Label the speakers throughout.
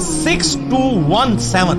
Speaker 1: 6217,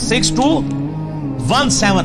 Speaker 1: 6217।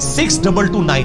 Speaker 1: 6229,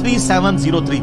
Speaker 1: 3703।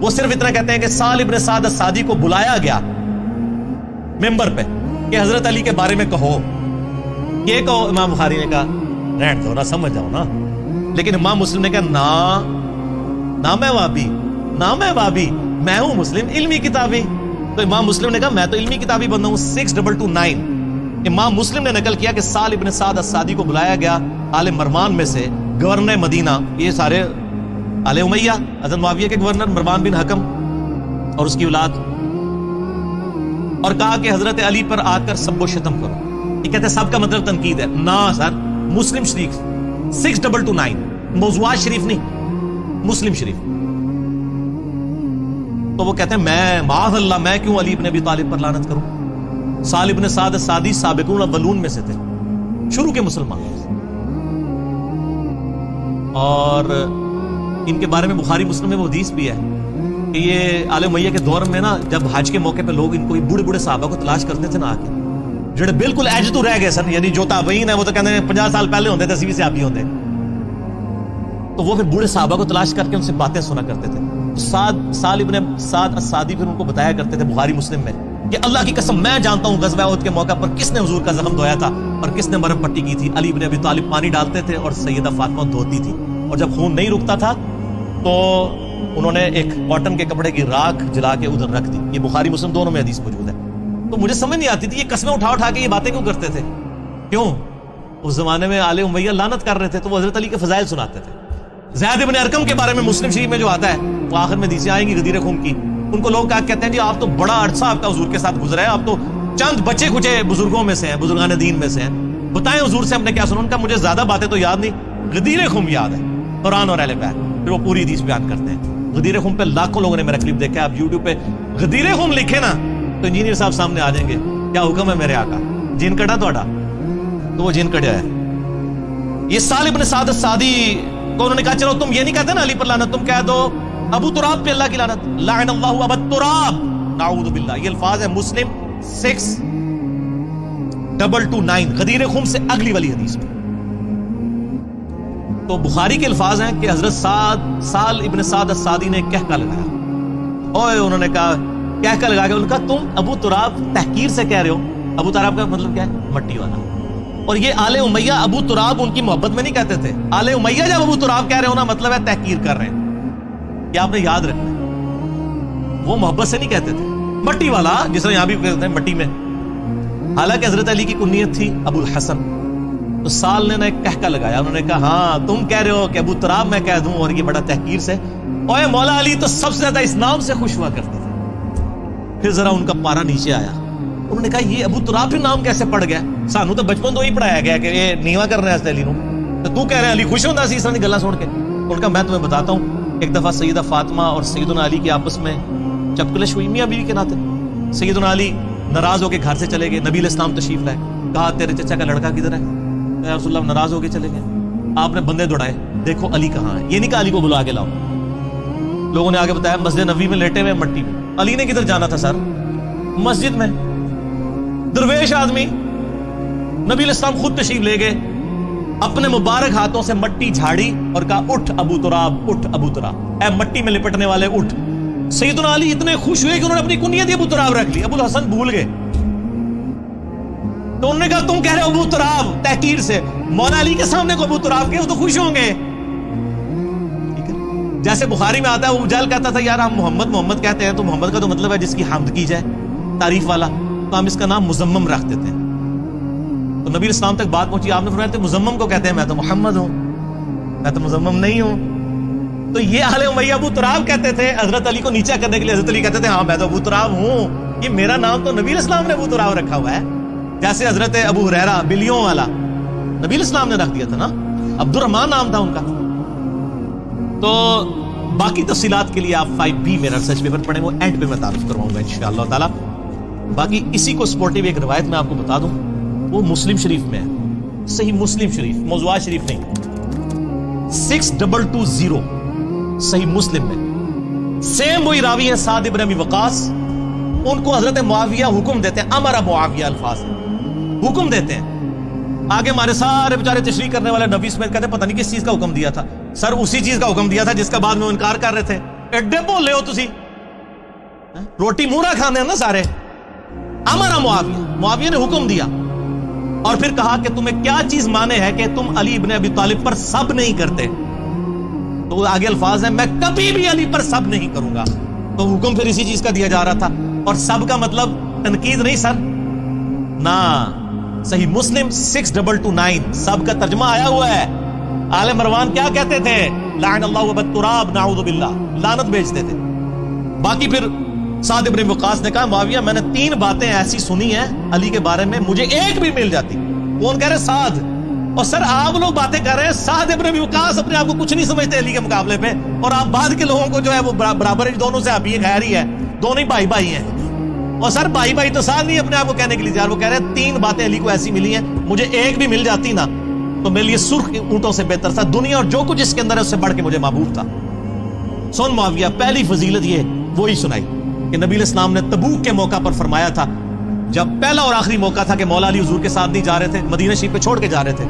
Speaker 1: وہ صرف اتنا کہتے ہیں کہ سال ابن سعد السعدی کو بلایا گیا ممبر پہ کہ حضرت علی کے بارے میں کہو. یہ کہو. امام بخاری نے کہا رہن دو نا, سمجھ جاؤ نا. لیکن امام مسلم نے کہا نہ میں وہابی, نہ میں وہابی, میں ہوں مسلم علمی کتابی. تو امام مسلم نے کہا میں تو علمی کتابی بندہ ہوں. 6229 امام مسلم نے نقل کیا کہ سال ابن سعد السعدی کو بلایا گیا آل مروان میں سے, گورنر مدینہ, یہ سارے آل امیہ, حضرت معاویہ کے گورنر مروان بن حکم اور اس کی اولاد, اور کہا کہ حضرت علی پر آ کر سب و شتم کرو. یہ کہتے ہیں سب کا مطلب تنقید ہے. نہ سر, مسلم شریف 6229, موضوعات شریف نہیں, مسلم شریف. تو وہ کہتے ہیں میں معاذ اللہ, میں کیوں علی ابن ابی طالب پر لعنت کروں. سال ابن سعد السعدی سابقون الاولون میں سے تھے, شروع کے مسلمان. اور ان کے بارے میں بخاری مسلم میں وہ حدیث بھی ہے کہ یہ آل امیہ کے دور میں نا, جب حج کے موقع پہ لوگ ان کو بوڑھے بوڑھے صحابہ کو تلاش کرتے تھے نا, آ کے جڑے بالکل ایج تو رہ گئے سن, یعنی جو تابعین ہیں وہ تو کہتے ہیں 50 سال پہلے ہوتے تھے, سے آپ ہی ہوتے. تو وہ پھر بوڑھے صحابہ کو تلاش کر کے ان سے باتیں سنا کرتے تھے. سال ابن سعد السعدی پھر ان کو بتایا کرتے تھے بخاری مسلم میں کہ اللہ کی قسم میں جانتا ہوں غزوہ احد کے موقع پر کس نے حضور کا زخم دھویا تھا اور کس نے مرہم پٹی کی تھی. علی ابن ابی طالب پانی ڈالتے تھے اور سیدہ فاطمہ دھوتی تھی, اور جب خون نہیں رکتا تھا تو انہوں نے ایک کاٹن کے کپڑے کی راکھ جلا کے ادھر رکھ دی. یہ بخاری مسلم دونوں میں حدیث موجود ہے. تو مجھے سمجھ نہیں آتی تھی یہ قسمیں اٹھا اٹھا کے یہ باتیں کیوں کرتے تھے. کیوں؟ اس زمانے میں آل امیہ لعنت کر رہے تھے تو وہ حضرت علی کے فضائل سناتے تھے. زید ابن ارقم کے بارے میں مسلم شریف میں جو آتا ہے, وہ آخر میں حدیثیں آئیں گی غدیر خون کی. ان کو لوگ کہتے ہیں جی آپ تو بڑا عرصہ آپ کا حضور کے ساتھ گزرا ہے, آپ تو چند بچے کچے بزرگوں میں سے ہیں, بزرگان دین میں سے ہیں, بتائیں حضور سے ہم نے کیا سنا. ان کا مجھے زیادہ باتیں تو یاد نہیں, غدیر خم یاد ہے, قرآن اور اہل بیت. پھر وہ پوری حدیث بیان کرتے ہیں. غدیر خم پہ لاکھوں لوگوں نے میرا کلپ دیکھا ہے. آپ یوٹیوب پہ غدیر خم لکھے نا تو انجینئر صاحب سامنے آ جائیں گے. کیا حکم ہے میرے آقا, جن کٹا توڑا, تو وہ جن کٹیا ہے. یہ سال ابن سعد السعدی کو انہوں نے کہا چلو تم یہ نہیں کہتے نا علی پر لعنت, تم کہہ دو ابو تراب پہ اللہ کی لعنت, لعن اللہ ابا تراب, نعوذ باللہ. یہ الفاظ ہے مسلم 6229 غدیر خم سے اگلی والی حدیث میں. تو بخاری کے الفاظ ہیں کہ حضرت سال ابن سعد السعدی نے کہکا لگایا. اوے انہوں نے کہا کہکا لگا کے انہوں نے کہا تم ابو تراب تحقیر سے کہہ رہے ہو. ابو تراب کا مطلب کیا ہے؟ مٹی والا. اور یہ آل امیہ ابو تراب ان کی محبت میں نہیں کہتے تھے. آل امیہ جب ابو تراب کہہ رہے ہونا مطلب ہے تحقیر کر رہے ہیں. یہ آپ نے یاد رکھنا ہے, وہ محبت سے نہیں کہتے تھے. مٹی والا جس طرح یہاں بھی کہتے ہیں مٹی میں. حالانکہ حضرت علی کی کنیت تھی ابو الحسن. تو سال نے ایک کہکا لگایا. انہوں نے کہا ہاں تم کہہ رہے ہو کہ ابو تراب میں کہہ دوں, اور یہ بڑا تحقیر سے. اوے مولا علی تو سب سے زیادہ اس نام سے خوش ہوا کرتے تھے. پھر ذرا ان کا پارا نیچے آیا. انہوں نے کہا یہ ابو تراب پھر نام کیسے پڑ گیا؟ سانو تو بچپن تو ہی پڑھایا گیا کہ یہ نیوا کر رہے ہیں علی نو, تو کہہ رہے ہیں علی خوش ہوتا سی اس طرح کی گلاں سن کے. ان کا میں تمہیں بتاتا ہوں, ایک دفعہ سیدہ فاطمہ اور سیدنا علی کی آپس میں چپکلش ہوئی, میاں بیوی کے ناطے. سیدنا علی ناراض ہو کے گھر سے چلے گئے. نبی علیہ السلام تشریف لائے. کہا تیرے چچا کا لڑکا کدھر ہے؟ یا رسول اللہ ناراض ہو کے چلے گئے. آپ نے بندے دوڑائے, دیکھو علی کہاں ہے. یہ نہیں کہ علی کو بلا کے لاؤ. لوگوں نے آگے بتایا مسجد نبوی میں لیٹے ہوئے مٹی میں. علی نے کدھر جانا تھا سر؟ مسجد میں. درویش آدمی. نبی علیہ السلام خود تشریف لے گئے, اپنے مبارک ہاتھوں سے مٹی جھاڑی اور کہا اٹھ ابو تراب, اٹھ ابو تراب, اے مٹی میں لپٹنے والے اٹھ. سیدنا علی اتنے خوش ہوئے کہ انہوں نے اپنی کنیت ابو تراب رکھ لی. ابو الحسن بھول گئے. تو انہوں نے کہا تم کہہ رہے ہو ابو تراب تحقیر سے, مولا علی کے سامنے کو ابو تراب کے, وہ تو خوش ہوں گے. جیسے بخاری میں آتا ہے, وہ جال کہتا تھا یار ہم محمد کہتے ہیں, تو محمد کا تو مطلب ہے جس کی حمد کی جائے, تعریف والا, تو ہم اس کا نام مزمم رکھ دیتے ہیں. تو نبی اسلام تک بات پہنچی, آپ نے فرمایا مزمم کو کہتے ہیں, میں تو محمد ہوں, میں تو مزمم نہیں ہوں. تو یہ اہل امیہ ابو تراب کہتے تھے حضرت علی کو نیچا کرنے کے لیے. حضرت علی کہتے تھے ہاں میں تو ابو تراب ہوں, یہ میرا نام تو نبی اسلام نے ابو تراب رکھا ہوا ہے. جیسے حضرت ابو ہریرہ بلیوں والا نبی اسلام نے رکھ دیا تھا نا, عبد الرحمان نام تھا ان کا. تو باقی تفصیلات کے لیے آپ 5B میرا ریسرچ پیپر پڑھیں, وہ اینڈ پہ میں تعارف کرواؤں گا انشاءاللہ تعالی. باقی اسی کو سپورٹیو ایک روایت میں آپ کو بتا دوں, وہ مسلم شریف میں ہے, صحیح مسلم شریف, موضوعات شریف نہیں, 6220 صحیح مسلم میں. سیم وہی راوی ہیں سعد ابن ابی وقاص. ان کو حضرت معاویہ حکم دیتے ہیں, امر معاویہ الفاظ ہیں, حکم دیتے ہیں. آگے ہمارے سارے بیچارے تشریح کرنے والے نبی سمیت کہتے ہیں پتہ نہیں کس چیز کا حکم دیا تھا. سر اسی چیز کا حکم دیا تھا جس کا بعد میں انکار کر رہے تھے. ایڈے بھولے ہو تسی, روٹی مورا کھانے ہیں نا سارے. امر معاویہ نے حکم دیا اور پھر کہا کہ تمہیں کیا چیز مانے ہے کہ تم علی ابن ابی طالب پر سب نہیں کرتے. تو آگے الفاظ ہیں, میں کبھی بھی علی پر سب نہیں کروں گا. تو حکم پھر اسی چیز کا دیا جا رہا تھا. اور سب کا مطلب تنقید نہیں سر, نا. صحیح مسلم 6229 سب کا ترجمہ آیا ہوا ہے. آل مروان کیا کہتے تھے؟ لعن اللہ ابا التراب نعوذ باللہ, لعنت بیچتے تھے. باقی پھر سعد ابن وقاص نے کہا معاویہ میں نے 3 باتیں ایسی سنی ہیں علی کے بارے میں, مجھے ایک بھی مل جاتی. کون کہہ رہے؟ سعد. اور سر آپ لوگ باتیں کر رہے ہیں, سعد ابن وقاص اپنے آپ کو کچھ نہیں سمجھتے علی کے مقابلے پہ, اور آپ بعد کے لوگوں کو جو ہے وہ برابر دونوں سے ابھی خیر ہی ہے, دونوں ہی بھائی بھائی ہیں. اور سر بھائی بھائی تو سعد نہیں اپنے آپ کو کہنے کے لیے تیار, وہ کہہ رہے ہیں 3 باتیں علی کو ایسی ملی ہیں, مجھے ایک بھی مل جاتی نا تو میرے لیے سرخ اونٹوں سے بہتر تھا. دنیا اور جو کچھ اس کے اندر ہے اس سے بڑھ کے مجھے محبوب تھا. سن معاویہ, پہلی فضیلت یہ وہی سنائی کہ نبی علیہ السلام نے تبوک کے موقع پر فرمایا تھا, جب پہلا اور آخری موقع تھا کہ مولا علی حضور کے ساتھ نہیں جا رہے تھے, مدینہ شریف پہ چھوڑ کے جا رہے تھے.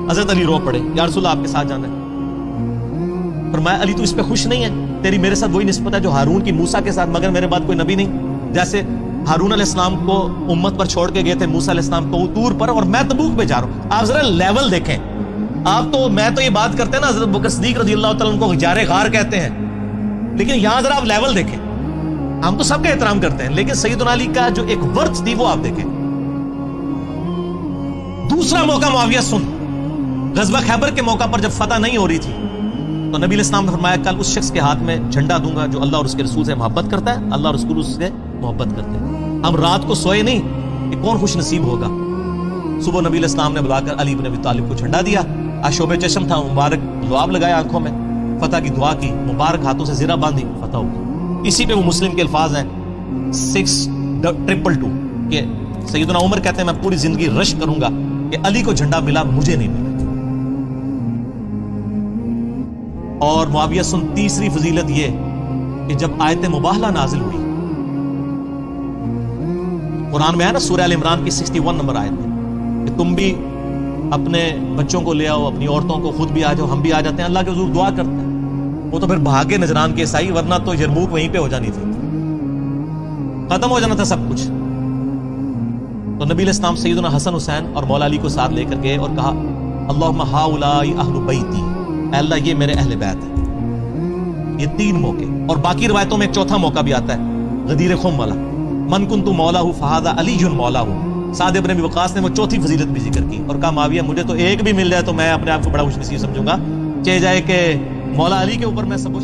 Speaker 1: حضرت علی رو پڑے, یا رسول اللہ آپ کے ساتھ جانا ہے. فرمایا علی تو اس پہ خوش نہیں ہے, تیری میرے ساتھ وہی نسبت ہے جو ہارون کی موسیٰ کے ساتھ, مگر میرے بعد کوئی نبی نہیں. جیسے ہارون علیہ السلام کو امت پر چھوڑ کے گئے تھے موسیٰ علیہ السلام کو طور پر, اور میں تبوک پہ جا رہا ہوں. آپ ذرا لیول دیکھیں. آپ تو میں تو یہ بات کرتے ہیں نا حضرت بکر صدیق رضی اللہ تعالیٰ عنہ کو غار غار کہتے ہیں, لیکن یہاں ذرا آپ لیول دیکھیں. ہم تو سب کا احترام کرتے ہیں, لیکن سیدنا علی کا جو ایک ورث تھی وہ آپ دیکھیں. دوسرا موقع معاویہ سن, غزوہ خیبر کے موقع پر جب فتح نہیں ہو رہی تھی تو نبی علیہ السلام نے فرمایا کل اس شخص کے ہاتھ میں جھنڈا دوں گا جو اللہ اور اس کے رسول سے محبت کرتا ہے, اللہ اور رسول اس سے محبت کرتے ہیں. ہم رات کو سوئے نہیں کہ کون خوش نصیب ہوگا. صبح نبی علیہ السلام نے بلا کر علی بن ابی طالب کو جھنڈا دیا, اشوب چشم تھا, مبارک لعاب لگایا آنکھوں میں, فتح کی دعا کی, مبارک ہاتھوں سے زرہ باندھی, فتح ہو گئی. اسی پہ وہ مسلم کے الفاظ ہیں 6222 کہ سیدنا عمر کہتے ہیں میں پوری زندگی رش کروں گا کہ علی کو جھنڈا ملا, مجھے نہیں ملا. اور معاویہ سن, تیسری فضیلت یہ کہ جب آیت مباہلہ نازل ہوئی, قرآن میں ہے نا سورہ ال عمران کی 61 نمبر آیت میں کہ تم بھی اپنے بچوں کو لے آؤ, اپنی عورتوں کو, خود بھی آ جاؤ, ہم بھی آ جاتے ہیں, اللہ کے حضور دعا کرتے ہیں. وہ تو پھر بھاگے نجران کے عیسائی, ورنہ تو یرموک وہیں پہ ہو جانی تھی, ختم ہو جانا تھا سب کچھ. تو نبی علیہ السلام سیدنا حسن حسین اور مولا علی کو ساتھ لے کر گئے اور کہا اللہم ہؤلاء اہل بیتی, اے اللہ یہ میرے اہل بیت ہیں. یہ 3 موقع, اور باقی روایتوں میں ایک چوتھا موقع بھی آتا ہے غدیر خم والا, من کنت مولاہ فہذا علی مولاہ. سعد ابن ابی وقاص نے وہ چوتھی فضیلت بھی ذکر کی اور کہا معاویہ مجھے تو ایک بھی مل جائے تو میں اپنے آپ کو بڑا خوش نصیب سمجھوں گا, چاہے جائے کہ مولا علی کے اوپر میں سب